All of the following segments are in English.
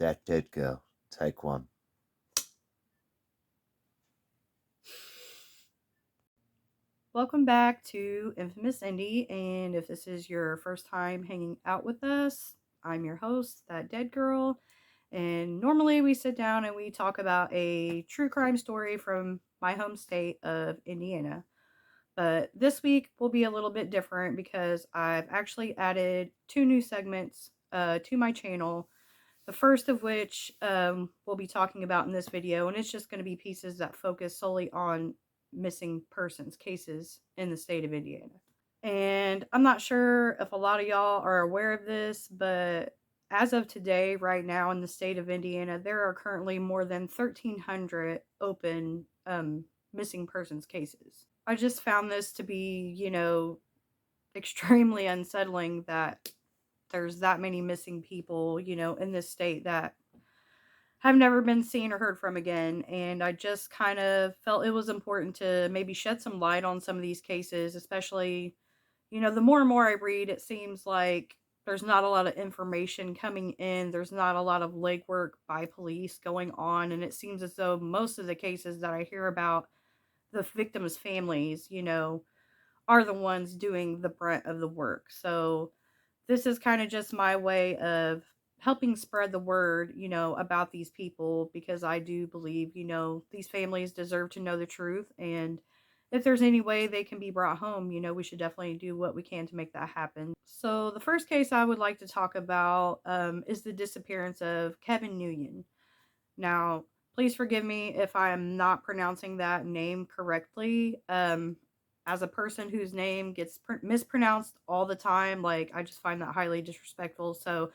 That did go. Take one. Welcome back to Infamous Indy, and if this is your first time hanging out with us, I'm your host, That Dead Girl, and normally we sit down and we talk about a true crime story from my home state of Indiana. But this week will be a little bit different because I've actually added two new segments to my channel. The first of which we'll be talking about in this video, and it's just going to be pieces that focus solely on missing persons cases in the state of Indiana. And I'm not sure if a lot of y'all are aware of this, but as of today, right now in the state of Indiana, there are currently more than 1,300 open missing persons cases. I just found this to be, extremely unsettling that there's that many missing people, in this state that have never been seen or heard from again. And I just kind of felt it was important to maybe shed some light on some of these cases, especially, the more and more I read, it seems like there's not a lot of information coming in. There's not a lot of legwork by police going on. And it seems as though most of the cases that I hear about, the victims' families, are the ones doing the brunt of the work. So this is kind of just my way of helping spread the word, about these people because I do believe, these families deserve to know the truth. And if there's any way they can be brought home, we should definitely do what we can to make that happen. So the first case I would like to talk about is the disappearance of Kevin Nguyen. Now, please forgive me if I am not pronouncing that name correctly. As a person whose name gets mispronounced all the time, like I just find that highly disrespectful. So,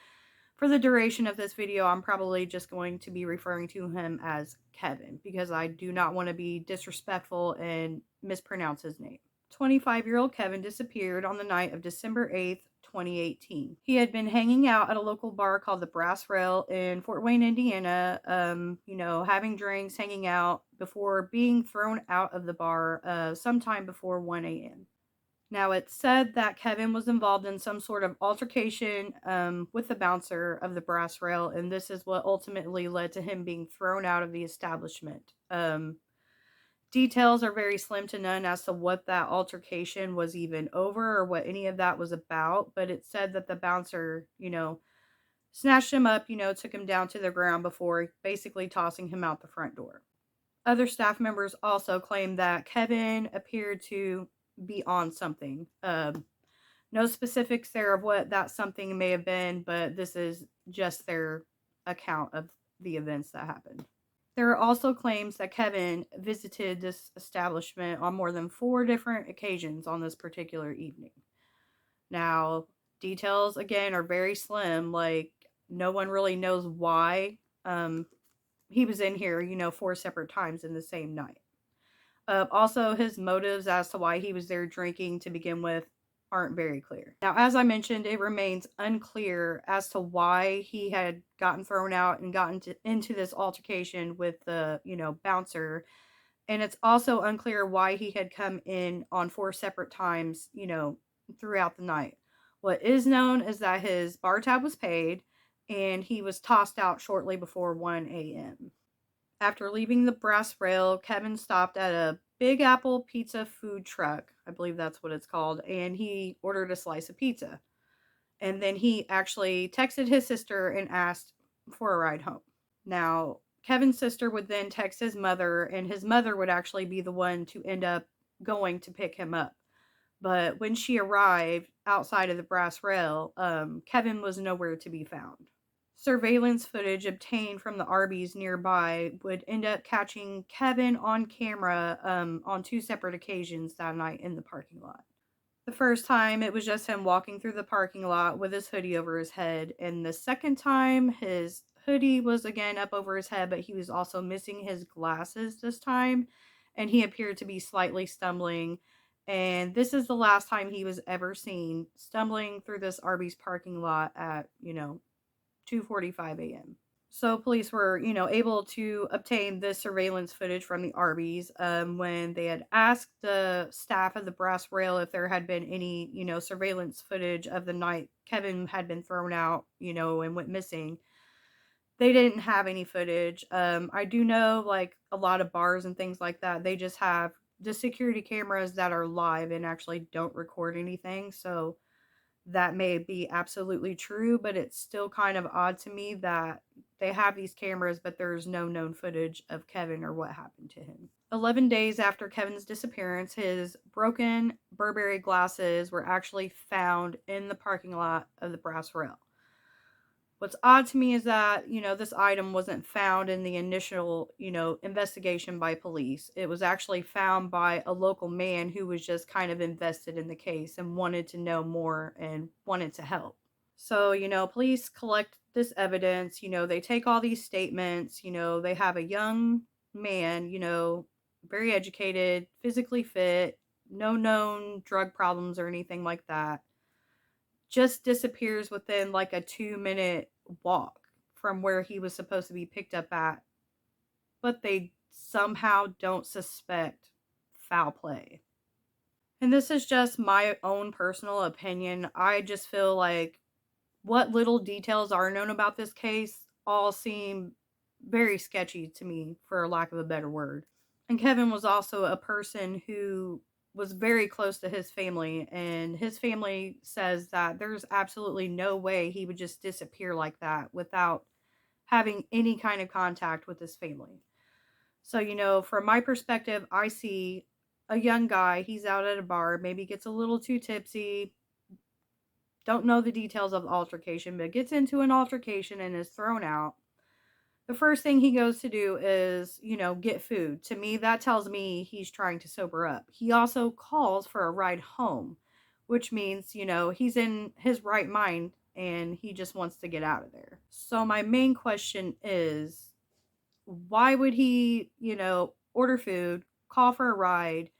for the duration of this video, I'm probably just going to be referring to him as Kevin because I do not want to be disrespectful and mispronounce his name. 25-year-old Kevin disappeared on the night of December 8th, 2018. He had been hanging out at a local bar called the Brass Rail in Fort Wayne, Indiana, having drinks, hanging out before being thrown out of the bar sometime before 1 a.m. Now, it's said that Kevin was involved in some sort of altercation with the bouncer of the Brass Rail, and this is what ultimately led to him being thrown out of the establishment. Details are very slim to none as to what that altercation was even over or what any of that was about, but it said that the bouncer, snatched him up, took him down to the ground before basically tossing him out the front door. Other staff members also claimed that Kevin appeared to be on something. No specifics there of what that something may have been, but this is just their account of the events that happened. There are also claims that Kevin visited this establishment on more than 4 different occasions on this particular evening. Now, details again are very slim, like no one really knows why he was in here, 4 separate times in the same night. Also, his motives as to why he was there drinking to begin with aren't very clear. Now, as I mentioned, it remains unclear as to why he had gotten thrown out and gotten into this altercation with the, bouncer. And it's also unclear why he had come in on 4 separate times, throughout the night. What is known is that his bar tab was paid and he was tossed out shortly before 1 a.m. After leaving the Brass Rail, Kevin stopped at a Big Apple pizza food truck. I believe that's what it's called. And he ordered a slice of pizza. And then he actually texted his sister and asked for a ride home. Now, Kevin's sister would then text his mother, and his mother would actually be the one to end up going to pick him up. But when she arrived outside of the Brass Rail, Kevin was nowhere to be found. Surveillance footage obtained from the Arby's nearby would end up catching Kevin on camera on 2 separate occasions that night in the parking lot. The first time, it was just him walking through the parking lot with his hoodie over his head, and the second time, his hoodie was again up over his head, but he was also missing his glasses this time, and he appeared to be slightly stumbling. And this is the last time he was ever seen stumbling through this Arby's parking lot at, 2:45 a.m. So police were, able to obtain this surveillance footage from the Arby's when they had asked the staff of the Brass Rail if there had been any, surveillance footage of the night Kevin had been thrown out, and went missing. They didn't have any footage. I do know, like, a lot of bars and things like that, they just have the security cameras that are live and actually don't record anything, so that may be absolutely true, but it's still kind of odd to me that they have these cameras, but there's no known footage of Kevin or what happened to him. 11 days after Kevin's disappearance, his broken Burberry glasses were actually found in the parking lot of the Brass Rail. What's odd to me is that, this item wasn't found in the initial, investigation by police. It was actually found by a local man who was just kind of invested in the case and wanted to know more and wanted to help. So, police collect this evidence, they take all these statements, they have a young man, very educated, physically fit, no known drug problems or anything like that, just disappears within like a 2-minute walk from where he was supposed to be picked up at, but they somehow don't suspect foul play. And this is just my own personal opinion. I just feel like what little details are known about this case all seem very sketchy to me, for lack of a better word. And Kevin was also a person who was very close to his family, and his family says that there's absolutely no way he would just disappear like that without having any kind of contact with his family. So, from my perspective, I see a young guy, he's out at a bar, maybe gets a little too tipsy, don't know the details of the altercation, but gets into an altercation and is thrown out. The first thing he goes to do is, get food. To me, that tells me he's trying to sober up. He also calls for a ride home, which means, he's in his right mind and he just wants to get out of there. So, my main question is, why would he, order food, call for a ride,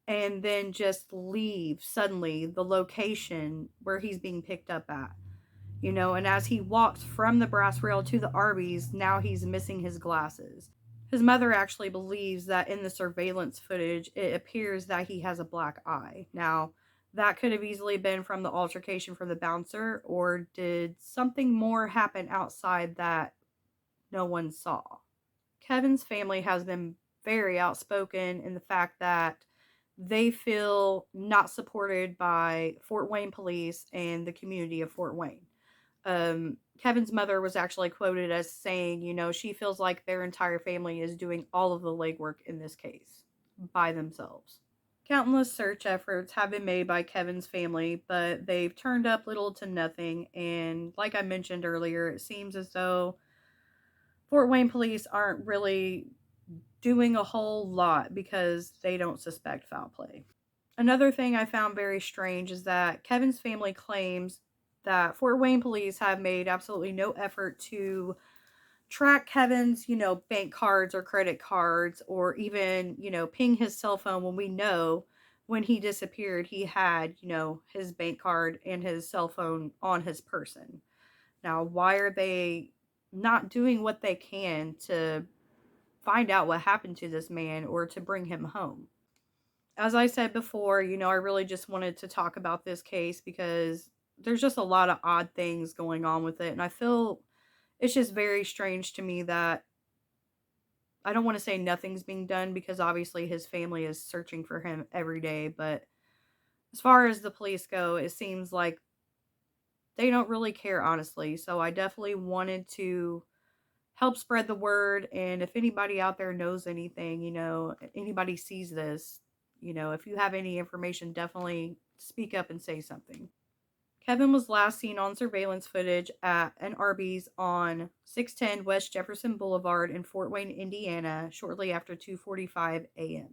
and then just leave suddenly the location where he's being picked up at? And as he walks from the Brass Rail to the Arby's, now he's missing his glasses. His mother actually believes that in the surveillance footage, it appears that he has a black eye. Now, that could have easily been from the altercation from the bouncer, or did something more happen outside that no one saw? Kevin's family has been very outspoken in the fact that they feel not supported by Fort Wayne police and the community of Fort Wayne. Kevin's mother was actually quoted as saying, she feels like their entire family is doing all of the legwork in this case by themselves. Countless search efforts have been made by Kevin's family, but they've turned up little to nothing. And like I mentioned earlier, it seems as though Fort Wayne police aren't really doing a whole lot because they don't suspect foul play. Another thing I found very strange is that Kevin's family claims that Fort Wayne police have made absolutely no effort to track Kevin's, bank cards or credit cards, or even, ping his cell phone, when we know when he disappeared, he had, his bank card and his cell phone on his person. Now, why are they not doing what they can to find out what happened to this man or to bring him home? As I said before, I really just wanted to talk about this case because there's just a lot of odd things going on with it. And I feel it's just very strange to me that I don't want to say nothing's being done, because obviously his family is searching for him every day. But as far as the police go, it seems like they don't really care, honestly. So I definitely wanted to help spread the word. And if anybody out there knows anything, anybody sees this, if you have any information, definitely speak up and say something. Kevin was last seen on surveillance footage at an Arby's on 610 West Jefferson Boulevard in Fort Wayne, Indiana, shortly after 2:45 a.m.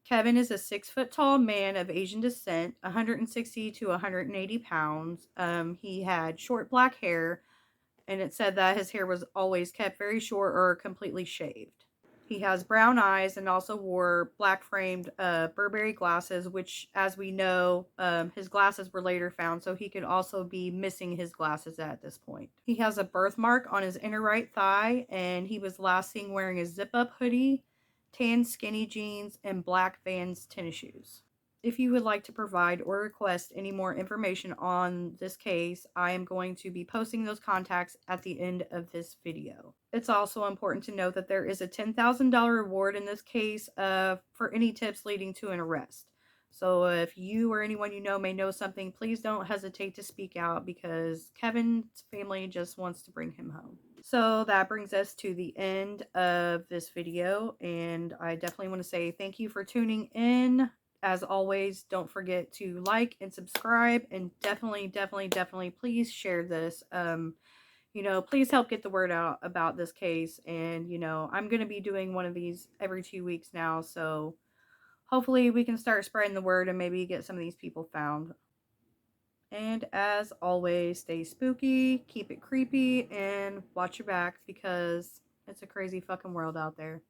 Kevin is a 6 foot tall man of Asian descent, 160 to 180 pounds. He had short black hair, and it said that his hair was always kept very short or completely shaved. He has brown eyes and also wore black framed Burberry glasses, which, as we know, his glasses were later found, so he could also be missing his glasses at this point. He has a birthmark on his inner right thigh, and he was last seen wearing a zip up hoodie, tan skinny jeans, and black Vans tennis shoes. If you would like to provide or request any more information on this case, I am going to be posting those contacts at the end of this video. It's also important to note that there is a $10,000 reward in this case for any tips leading to an arrest. So if you or anyone you know may know something, please don't hesitate to speak out because Kevin's family just wants to bring him home. So that brings us to the end of this video, and I definitely want to say thank you for tuning in. As always, don't forget to like and subscribe, and definitely please share this. Please help get the word out about this case. And I'm going to be doing one of these every 2 weeks now, so hopefully we can start spreading the word and maybe get some of these people found. And as always, stay spooky, keep it creepy, and watch your back because it's a crazy fucking world out there.